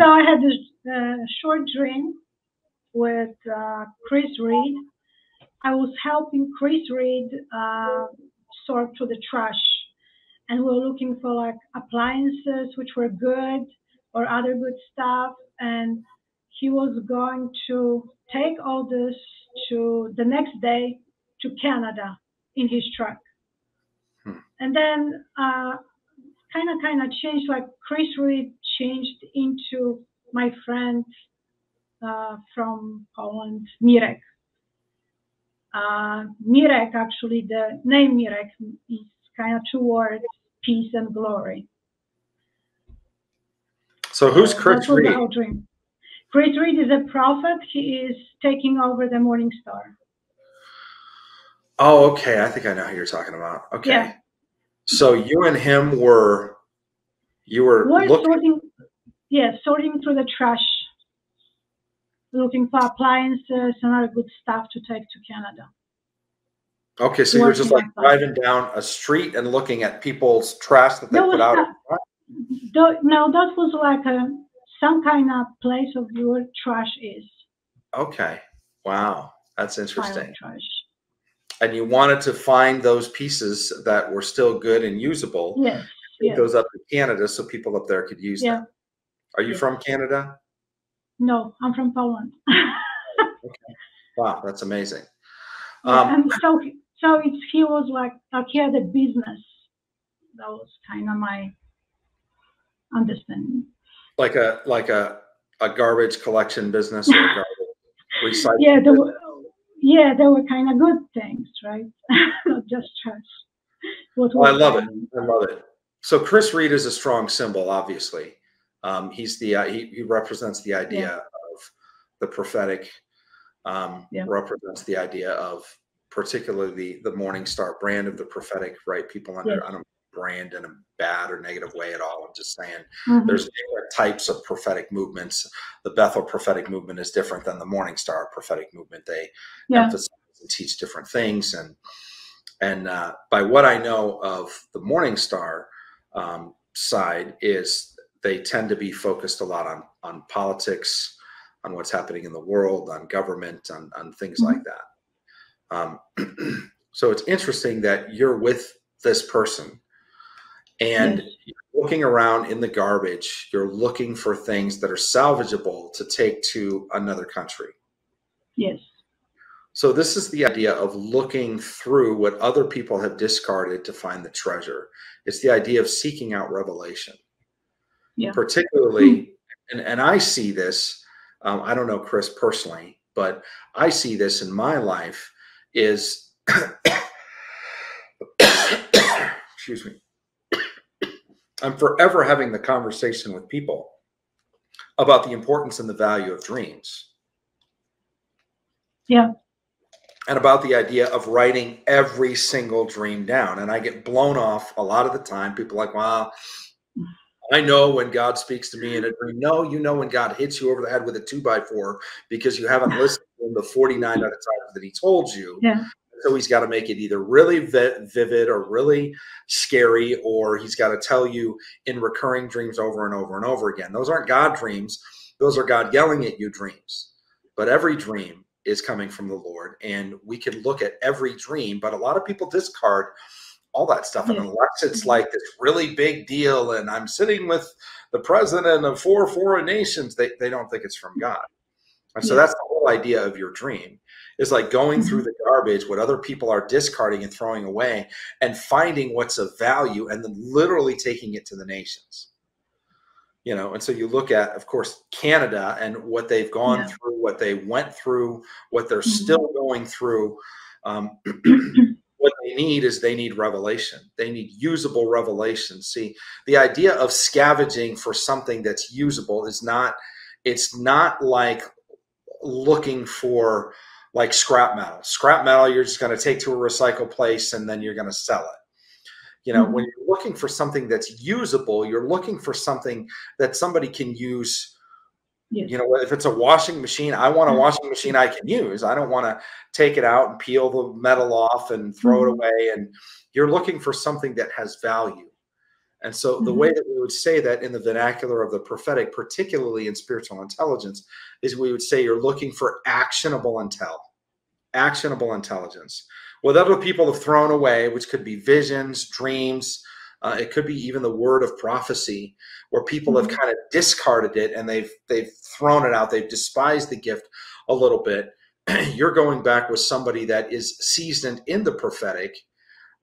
So I had this short dream with Chris Reed. I was helping Chris Reed sort through the trash, and we were looking for like appliances which were good or other good stuff. And he was going to take all this to the next day to Canada in his truck. And then kind of changed, like Chris Reed changed into my friend from Poland, Mirek. Mirek, actually, the name Mirek is kind of two words, peace and glory. So who's Chris Reed? That was our dream. Chris Reed is a prophet. He is taking over the Morning Star. Oh, okay. I think I know who you're talking about. Okay. Yeah. So you and him were looking. Sorting through the trash, looking for appliances and other good stuff to take to Canada. Okay, so you were just like driving down a street and looking at people's trash that they put out. No, that was like some kind of place of where trash is. Okay. Wow. That's interesting. Trash. And you wanted to find those pieces that were still good and usable. Yes. Take those up to Canada so people up there could use them. Are you from Canada? No, I'm from Poland. Okay. Wow, that's amazing. And so he was like he had a business. That was kind of my understanding. Like a garbage collection business or a garbage recycling. Yeah, they were kind of good things, right? Not just trash. Well, I love it. I love it. So Chris Reed is a strong symbol, obviously. He's he represents the idea of the prophetic. Represents the idea of particularly the Morning Star brand of the prophetic, right? People under I don't brand in a bad or negative way at all. I'm just saying there's different types of prophetic movements. The Bethel prophetic movement is different than the Morning Star prophetic movement. They emphasize and teach different things. And by what I know of the Morning Star side is they tend to be focused a lot on politics, on what's happening in the world, on government, on things like that. So it's interesting that you're with this person and you're looking around in the garbage, you're looking for things that are salvageable to take to another country. Yes. So this is the idea of looking through what other people have discarded to find the treasure. It's the idea of seeking out revelation. Yeah. Particularly, and I see this, I don't know Chris personally, but I see this in my life is, excuse me, I'm forever having the conversation with people about the importance and the value of dreams. Yeah. And about the idea of writing every single dream down. And I get blown off a lot of the time. People are like, well, I know when God speaks to me in a dream. No, you know when God hits you over the head with a 2x4 because you haven't listened to him the 49 other times that he told you. Yeah. So he's got to make it either really vivid or really scary, or he's got to tell you in recurring dreams over and over and over again. Those aren't God dreams. Those are God yelling at you dreams. But every dream is coming from the Lord, and we can look at every dream, but a lot of people discard all that stuff. And unless it's like this really big deal and I'm sitting with the president of 4 foreign nations, they don't think it's from God. And so that's the whole idea of your dream, is like going through the garbage, what other people are discarding and throwing away, and finding what's of value and then literally taking it to the nations. You know, and so you look at, of course, Canada and what they've gone through, what they went through, what they're still going through. What they need is they need revelation. They need usable revelation. See, the idea of scavenging for something that's usable is not, it's not like looking for like scrap metal. Scrap metal, you're just going to take to a recycle place and then you're going to sell it. You know, when you're looking for something that's usable, you're looking for something that somebody can use. You know, if it's a washing machine, I want a washing machine I can use. I don't want to take it out and peel the metal off and throw it away. And you're looking for something that has value. And so the way that we would say that in the vernacular of the prophetic, particularly in spiritual intelligence, is we would say you're looking for actionable intel, actionable intelligence. What other people have thrown away, which could be visions, dreams, it could be even the word of prophecy, where people have kind of discarded it and they've thrown it out. They've despised the gift a little bit. You're going back with somebody that is seasoned in the prophetic,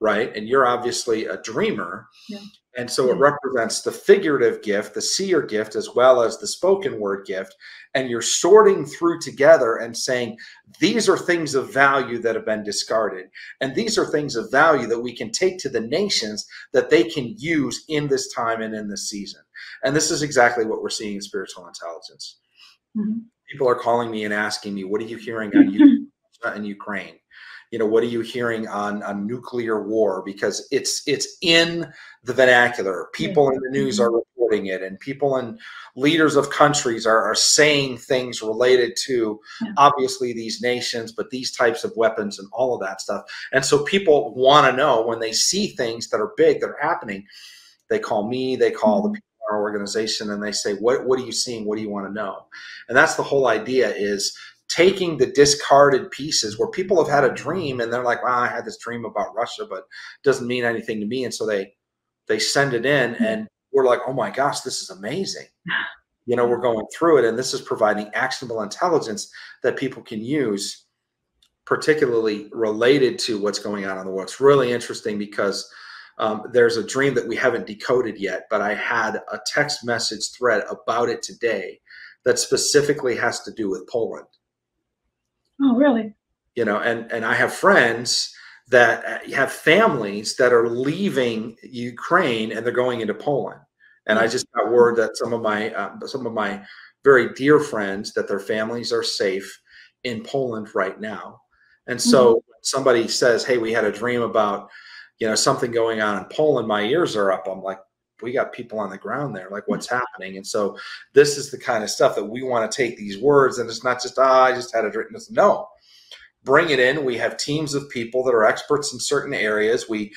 right? And you're obviously a dreamer. Yeah. And so it represents the figurative gift, the seer gift, as well as the spoken word gift. And you're sorting through together and saying, these are things of value that have been discarded. And these are things of value that we can take to the nations that they can use in this time and in this season. And this is exactly what we're seeing in spiritual intelligence. People are calling me and asking me, what are you hearing on Ukraine? You know, what are you hearing on nuclear war? Because it's in the vernacular. People in the news are reporting it, and people and leaders of countries are saying things related to obviously these nations, but these types of weapons and all of that stuff. And so people want to know when they see things that are big, that are happening. They call me, they call the people in our organization, and they say, what are you seeing? What do you want to know? And that's the whole idea, is taking the discarded pieces where people have had a dream and they're like, well, I had this dream about Russia, but it doesn't mean anything to me. And so they send it in and we're like, oh my gosh, this is amazing. You know, we're going through it, and this is providing actionable intelligence that people can use, particularly related to what's going on in the world. It's really interesting because there's a dream that we haven't decoded yet, but I had a text message thread about it today that specifically has to do with Poland. Oh, really? You know, and I have friends that have families that are leaving Ukraine and they're going into Poland. And I just got word that some of my very dear friends, that their families are safe in Poland right now. And so somebody says, hey, we had a dream about, you know, something going on in Poland, my ears are up. I'm like, we got people on the ground there, like what's happening? And so this is the kind of stuff that we want to take these words, and it's not just, I just had it written. No, bring it in. We have teams of people that are experts in certain areas. We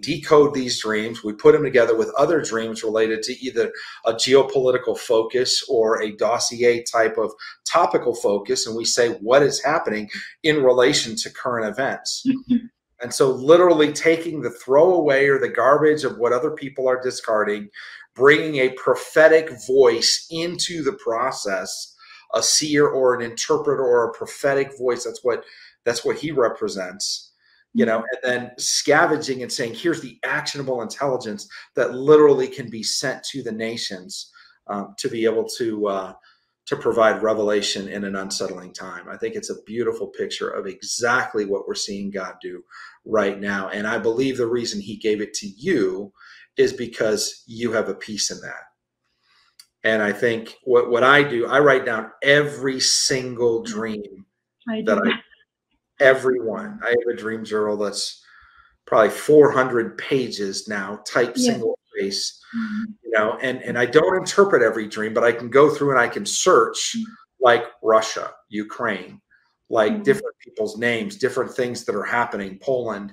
decode these dreams. We put them together with other dreams related to either a geopolitical focus or a dossier type of topical focus. And we say, what is happening in relation to current events? And so literally taking the throwaway or the garbage of what other people are discarding, bringing a prophetic voice into the process, a seer or an interpreter or a prophetic voice. That's what he represents, you know, and then scavenging and saying, here's the actionable intelligence that literally can be sent to the nations to be able to provide revelation in an unsettling time. I think it's a beautiful picture of exactly what we're seeing God do right now. And I believe the reason he gave it to you is because you have a piece in that. And I think what I do, I write down every single dream every one. I have a dream journal that's probably 400 pages now, type single space. You know, and I don't interpret every dream, but I can go through and I can search like Russia, Ukraine, like different people's names, different things that are happening, Poland.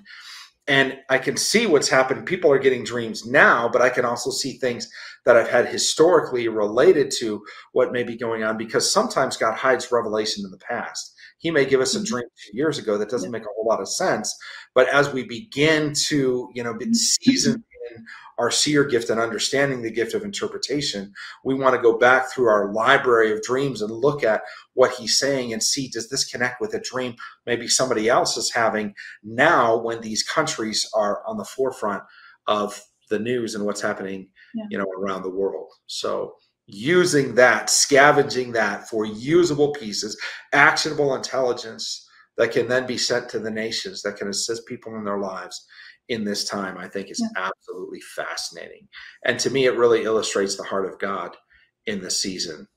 And I can see what's happened. People are getting dreams now, but I can also see things that I've had historically related to what may be going on, because sometimes God hides revelation in the past. He may give us a dream 2 years ago that doesn't make a whole lot of sense. But as we begin to, you know, be seasoned in our seer gift and understanding the gift of interpretation, we want to go back through our library of dreams and look at what he's saying and see, does this connect with a dream maybe somebody else is having now when these countries are on the forefront of the news and what's happening, you know, around the world. So using that, scavenging that for usable pieces, actionable intelligence that can then be sent to the nations, that can assist people in their lives in this time, I think is absolutely fascinating. And to me, it really illustrates the heart of God in the season.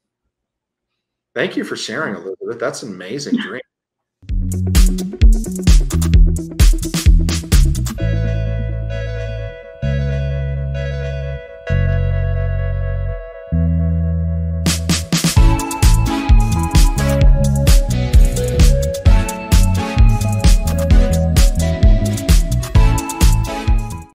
Thank you for sharing, Elizabeth. That's an amazing dream.